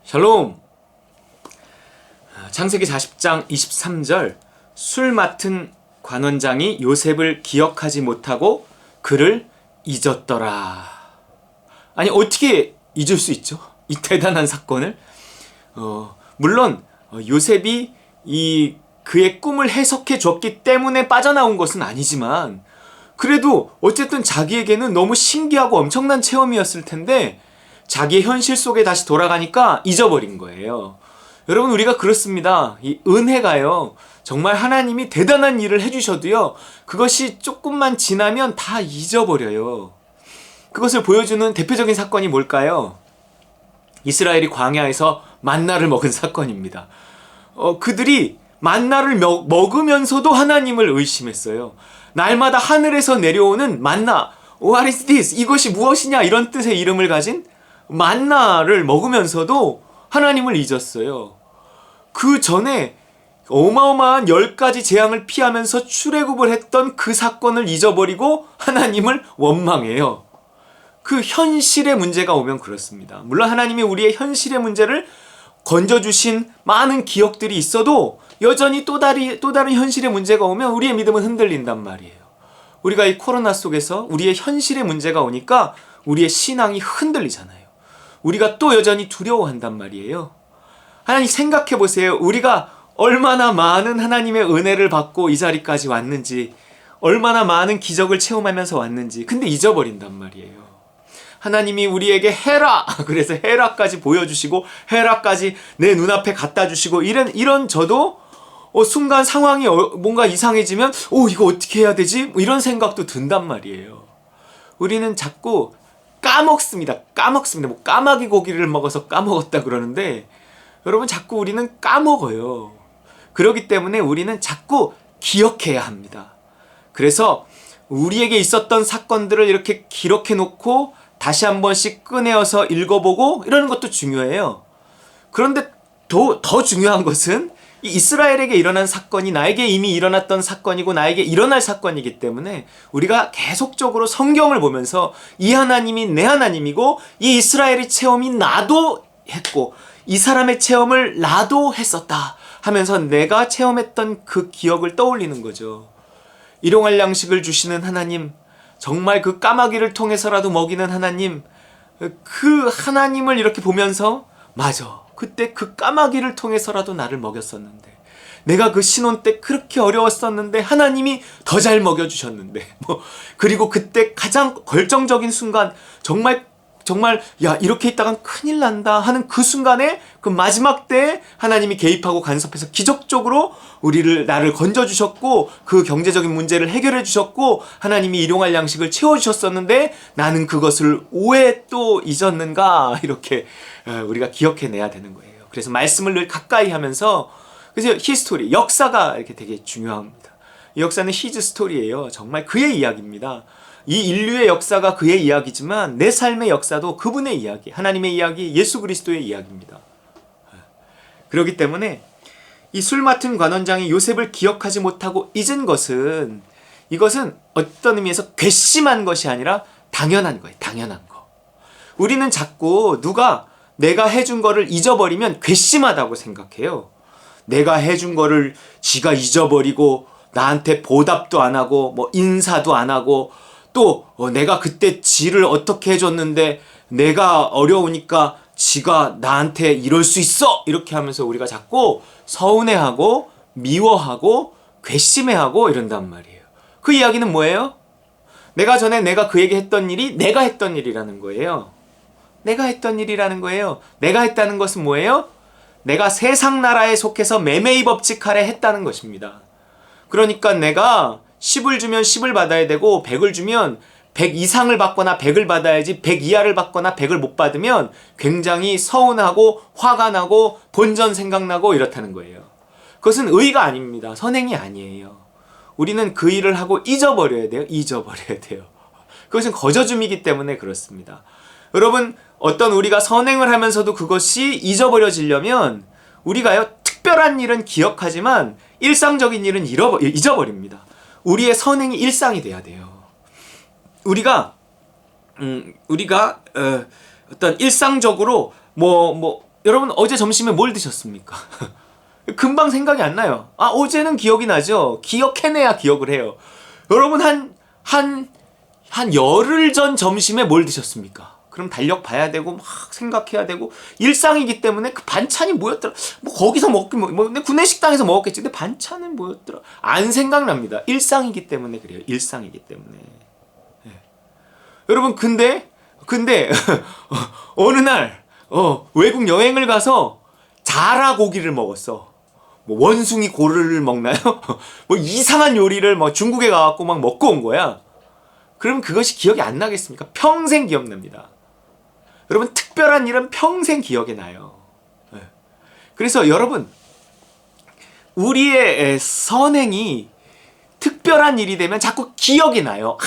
샬롬. 창세기 40장 23절 술 맡은 관원장이 요셉을 기억하지 못하고 그를 잊었더라. 아니 어떻게 잊을 수 있죠? 이 대단한 사건을. 물론 요셉이 그의 꿈을 해석해 줬기 때문에 빠져나온 것은 아니지만 그래도 어쨌든 자기에게는 너무 신기하고 엄청난 체험이었을 텐데 자기의 현실 속에 다시 돌아가니까 잊어버린 거예요. 여러분, 우리가 그렇습니다. 이 은혜가요, 정말 하나님이 대단한 일을 해주셔도요, 그것이 조금만 지나면 다 잊어버려요. 그것을 보여주는 대표적인 사건이 뭘까요? 이스라엘이 광야에서 만나를 먹은 사건입니다. 그들이 만나를 먹으면서도 하나님을 의심했어요. 날마다 하늘에서 내려오는 만나, What is this? 이것이 무엇이냐? 이런 뜻의 이름을 가진 만나를 먹으면서도 하나님을 잊었어요. 그 전에 어마어마한 10가지 재앙을 피하면서 출애굽을 했던 그 사건을 잊어버리고 하나님을 원망해요. 그 현실의 문제가 오면 그렇습니다. 물론 하나님이 우리의 현실의 문제를 건져주신 많은 기억들이 있어도 여전히 또 다른 현실의 문제가 오면 우리의 믿음은 흔들린단 말이에요. 우리가 이 코로나 속에서 우리의 현실의 문제가 오니까 우리의 신앙이 흔들리잖아요. 우리가 또 여전히 두려워한단 말이에요. 하나님, 생각해 보세요. 우리가 얼마나 많은 하나님의 은혜를 받고 이 자리까지 왔는지, 얼마나 많은 기적을 체험하면서 왔는지. 근데 잊어버린단 말이에요. 하나님이 우리에게 해라! 그래서 해라까지 보여주시고 해라까지 내 눈앞에 갖다 주시고 이런 저도 순간 상황이 뭔가 이상해지면 이거 어떻게 해야 되지? 뭐 이런 생각도 든단 말이에요. 우리는 자꾸 까먹습니다. 뭐 까마귀 고기를 먹어서 까먹었다 그러는데 여러분, 자꾸 우리는 까먹어요. 그렇기 때문에 우리는 자꾸 기억해야 합니다. 그래서 우리에게 있었던 사건들을 이렇게 기록해 놓고 다시 한 번씩 꺼내어서 읽어보고 이러는 것도 중요해요. 그런데 더 중요한 것은 이 이스라엘에게 일어난 사건이 나에게 이미 일어났던 사건이고 나에게 일어날 사건이기 때문에 우리가 계속적으로 성경을 보면서 이 하나님이 내 하나님이고 이 이스라엘의 체험이 나도 했고 이 사람의 체험을 나도 했었다 하면서 내가 체험했던 그 기억을 떠올리는 거죠. 일용할 양식을 주시는 하나님, 정말 그 까마귀를 통해서라도 먹이는 하나님, 그 하나님을 이렇게 보면서 맞아, 그때 그 까마귀를 통해서라도 나를 먹였었는데, 내가 그 신혼 때 그렇게 어려웠었는데 하나님이 더 잘 먹여주셨는데, 그리고 그때 가장 결정적인 순간 정말 야, 이렇게 있다간 큰일 난다 하는 그 순간에, 그 마지막 때에 하나님이 개입하고 간섭해서 기적적으로 나를 건져주셨고 그 경제적인 문제를 해결해 주셨고 하나님이 일용할 양식을 채워주셨었는데 나는 그것을 왜 또 잊었는가, 이렇게 우리가 기억해내야 되는 거예요. 그래서 말씀을 늘 가까이 하면서, 그래서 히스토리, 역사가 이렇게 되게 중요합니다. 이 역사는 히즈 스토리예요. 정말 그의 이야기입니다. 이 인류의 역사가 그의 이야기지만 내 삶의 역사도 그분의 이야기, 하나님의 이야기, 예수 그리스도의 이야기입니다. 그렇기 때문에 이 술 맡은 관원장이 요셉을 기억하지 못하고 잊은 것은, 이것은 어떤 의미에서 괘씸한 것이 아니라 당연한 거예요. 당연한 거. 우리는 자꾸 누가 내가 해준 거를 잊어버리면 괘씸하다고 생각해요. 내가 해준 거를 지가 잊어버리고 나한테 보답도 안 하고 인사도 안 하고 또 내가 그때 지를 어떻게 해줬는데 내가 어려우니까 지가 나한테 이럴 수 있어! 이렇게 하면서 우리가 자꾸 서운해하고 미워하고 괘씸해하고 이런단 말이에요. 그 이야기는 뭐예요? 전에 내가 그에게 했던 일이 내가 했던 일이라는 거예요. 내가 했던 일이라는 거예요. 내가 했다는 것은 뭐예요? 내가 세상 나라에 속해서 매매의 법칙 아래 했다는 것입니다. 그러니까 내가 10을 주면 10을 받아야 되고 100을 주면 100 이상을 받거나 100을 받아야지 100 이하를 받거나 100을 못 받으면 굉장히 서운하고 화가 나고 본전 생각나고 이렇다는 거예요. 그것은 의가 아닙니다. 선행이 아니에요. 우리는 그 일을 하고 잊어버려야 돼요. 잊어버려야 돼요. 그것은 거저줌이기 때문에 그렇습니다. 여러분, 어떤 우리가 선행을 하면서도 그것이 잊어버려지려면 우리가요, 특별한 일은 기억하지만 일상적인 일은 잊어버립니다. 우리의 선행이 일상이 돼야 돼요. 우리가 어떤 일상적으로 여러분 어제 점심에 뭘 드셨습니까? 금방 생각이 안 나요. 아, 어제는 기억이 나죠. 기억해내야 기억을 해요. 여러분 한 열흘 전 점심에 뭘 드셨습니까? 그럼 달력 봐야 되고 막 생각해야 되고 일상이기 때문에 그 반찬이 뭐였더라? 뭐 거기서 먹긴 근데 구내식당에서 먹었겠지. 근데 반찬은 뭐였더라? 안 생각납니다. 일상이기 때문에 그래요. 일상이기 때문에. 네. 여러분 근데 어느 날 외국 여행을 가서 자라고기를 먹었어. 뭐 원숭이 고르를 먹나요? 뭐 이상한 요리를 뭐 중국에 가갖고 막 먹고 온 거야. 그러면 그것이 기억이 안 나겠습니까? 평생 기억납니다. 여러분 특별한 일은 평생 기억에 나요. 네. 그래서 여러분 우리의 선행이 특별한 일이 되면 자꾸 기억이 나요.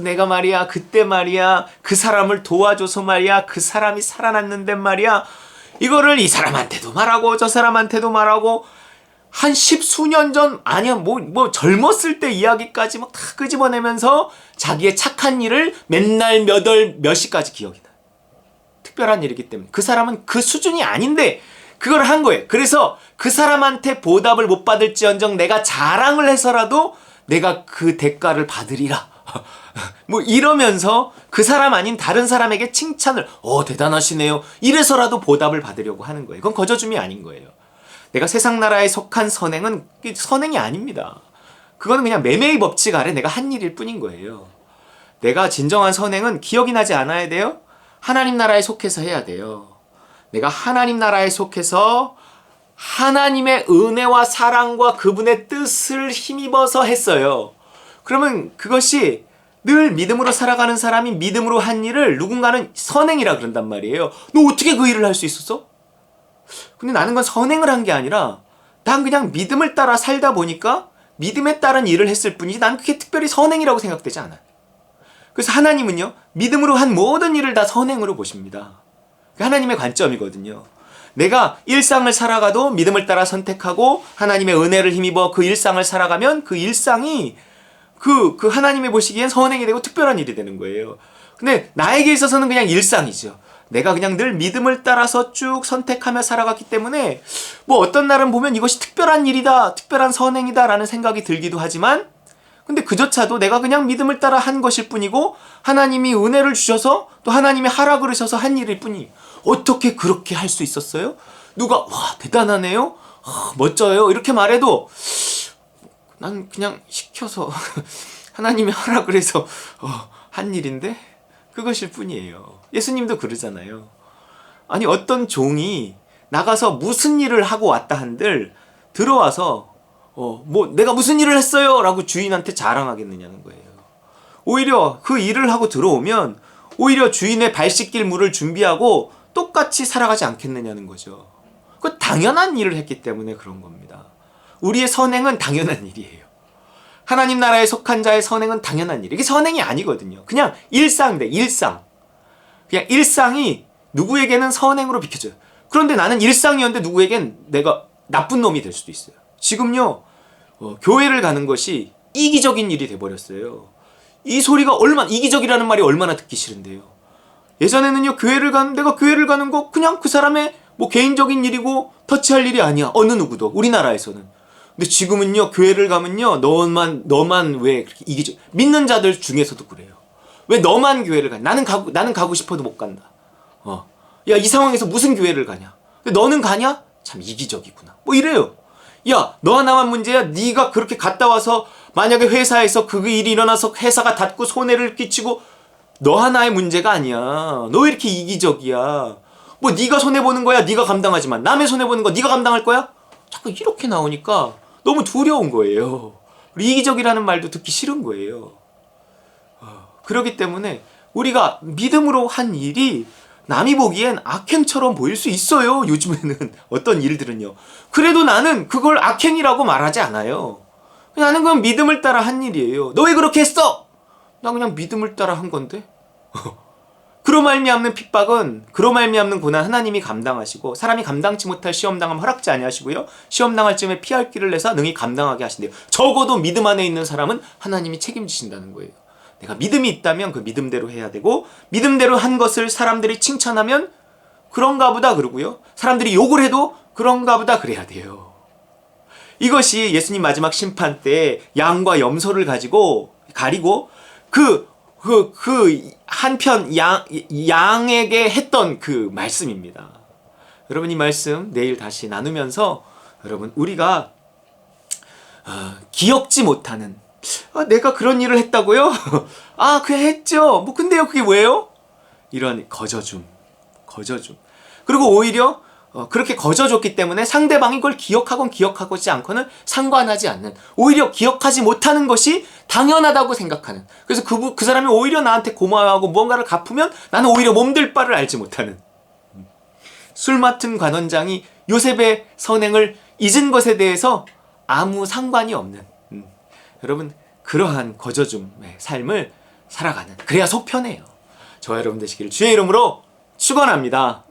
내가 말이야 그때 말이야 그 사람을 도와줘서 말이야 그 사람이 살아났는데 말이야 이거를 이 사람한테도 말하고 저 사람한테도 말하고 한 십수년 전 아니야 뭐 젊었을 때 이야기까지 막 다 끄집어내면서 자기의 착한 일을 맨날 몇 월 몇 시까지 기억이 나. 특별한 일이기 때문에 그 사람은 그 수준이 아닌데 그걸 한 거예요. 그래서 그 사람한테 보답을 못 받을지언정 내가 자랑을 해서라도 내가 그 대가를 받으리라. 뭐 이러면서 그 사람 아닌 다른 사람에게 칭찬을 대단하시네요. 이래서라도 보답을 받으려고 하는 거예요. 그건 거저줌이 아닌 거예요. 내가 세상 나라에 속한 선행은 선행이 아닙니다. 그거는 그냥 매매의 법칙 아래 내가 한 일일 뿐인 거예요. 내가 진정한 선행은 기억이 나지 않아야 돼요. 하나님 나라에 속해서 해야 돼요. 내가 하나님 나라에 속해서 하나님의 은혜와 사랑과 그분의 뜻을 힘입어서 했어요. 그러면 그것이 늘 믿음으로 살아가는 사람이 믿음으로 한 일을 누군가는 선행이라 그런단 말이에요. 너 어떻게 그 일을 할 수 있었어? 근데 나는 건 선행을 한 게 아니라 난 그냥 믿음을 따라 살다 보니까 믿음에 따른 일을 했을 뿐이지 난 그게 특별히 선행이라고 생각되지 않아요. 그래서 하나님은요 믿음으로 한 모든 일을 다 선행으로 보십니다. 그게 하나님의 관점이거든요. 내가 일상을 살아가도 믿음을 따라 선택하고 하나님의 은혜를 힘입어 그 일상을 살아가면 그 일상이 그 하나님이 보시기엔 선행이 되고 특별한 일이 되는 거예요. 근데 나에게 있어서는 그냥 일상이죠. 내가 그냥 늘 믿음을 따라서 쭉 선택하며 살아갔기 때문에 뭐 어떤 날은 보면 이것이 특별한 일이다, 특별한 선행이다 라는 생각이 들기도 하지만 근데 그조차도 내가 그냥 믿음을 따라 한 것일 뿐이고 하나님이 은혜를 주셔서 또 하나님이 하라 그러셔서 한 일일 뿐이에요. 어떻게 그렇게 할 수 있었어요? 누가 와 대단하네요? 멋져요? 이렇게 말해도 난 그냥 시켜서 하나님이 하라 그래서 한 일인데 그것일 뿐이에요. 예수님도 그러잖아요. 아니 어떤 종이 나가서 무슨 일을 하고 왔다 한들 들어와서 뭐 내가 무슨 일을 했어요 라고 주인한테 자랑하겠느냐는 거예요. 오히려 그 일을 하고 들어오면 오히려 주인의 발 씻길 물을 준비하고 똑같이 살아가지 않겠느냐는 거죠. 그 당연한 일을 했기 때문에 그런 겁니다. 우리의 선행은 당연한 일이에요. 하나님 나라에 속한 자의 선행은 당연한 일이에요. 이게 선행이 아니거든요. 그냥 일상인데 일상. 그냥 일상이 누구에게는 선행으로 비켜져요. 그런데 나는 일상이었는데 누구에겐 내가 나쁜 놈이 될 수도 있어요. 지금요 교회를 가는 것이 이기적인 일이 돼버렸어요. 이 소리가 얼마나 이기적이라는 말이 얼마나 듣기 싫은데요. 예전에는요 내가 교회를 가는 거 그냥 그 사람의 뭐 개인적인 일이고 터치할 일이 아니야. 어느 누구도 우리나라에서는. 근데 지금은요 교회를 가면요 너만 왜 그렇게 이기적 믿는 자들 중에서도 그래요. 왜 너만 교회를 가냐? 나는 가고 싶어도 못 간다. 야 이 상황에서 무슨 교회를 가냐? 근데 너는 가냐? 참 이기적이구나. 뭐 이래요. 야 너와 나만 문제야. 네가 그렇게 갔다 와서 만약에 회사에서 그 일이 일어나서 회사가 닫고 손해를 끼치고 너 하나의 문제가 아니야. 너 왜 이렇게 이기적이야? 뭐 네가 손해보는 거야 네가 감당하지만 남의 손해보는 거 네가 감당할 거야? 자꾸 이렇게 나오니까 너무 두려운 거예요. 이기적이라는 말도 듣기 싫은 거예요. 그렇기 때문에 우리가 믿음으로 한 일이 남이 보기엔 악행처럼 보일 수 있어요. 요즘에는 어떤 일들은요. 그래도 나는 그걸 악행이라고 말하지 않아요. 나는 그냥 믿음을 따라 한 일이에요. 너 왜 그렇게 했어? 나 그냥 믿음을 따라 한 건데. 그로 말미암는 핍박은 그로 말미암는 고난 하나님이 감당하시고 사람이 감당치 못할 시험당함 허락지 아니하시고요. 시험당할 쯤에 피할 길을 내사 능히 감당하게 하신대요. 적어도 믿음 안에 있는 사람은 하나님이 책임지신다는 거예요. 내가 믿음이 있다면 그 믿음대로 해야 되고 믿음대로 한 것을 사람들이 칭찬하면 그런가 보다 그러고요. 사람들이 욕을 해도 그런가 보다 그래야 돼요. 이것이 예수님 마지막 심판 때 양과 염소를 가지고 가리고 한편 양에게 했던 그 말씀입니다. 여러분, 이 말씀 내일 다시 나누면서 여러분, 우리가 기억지 못하는, 내가 그런 일을 했다고요? 그냥 했죠. 뭐 근데요, 그게 왜요? 이런 거저줌. 그리고 오히려 그렇게 거저줬기 때문에 상대방이 그걸 기억하건 기억하지 않고는 상관하지 않는, 오히려 기억하지 못하는 것이 당연하다고 생각하는, 그래서 그 사람이 오히려 나한테 고마워하고 무언가를 갚으면 나는 오히려 몸둘 바를 알지 못하는, 술 맡은 관원장이 요셉의 선행을 잊은 것에 대해서 아무 상관이 없는, 여러분, 그러한 거저줌의 삶을 살아가는, 그래야 속 편해요. 저와 여러분 되시기를 주의 이름으로 축원합니다.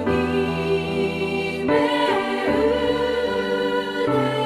주님의 은혜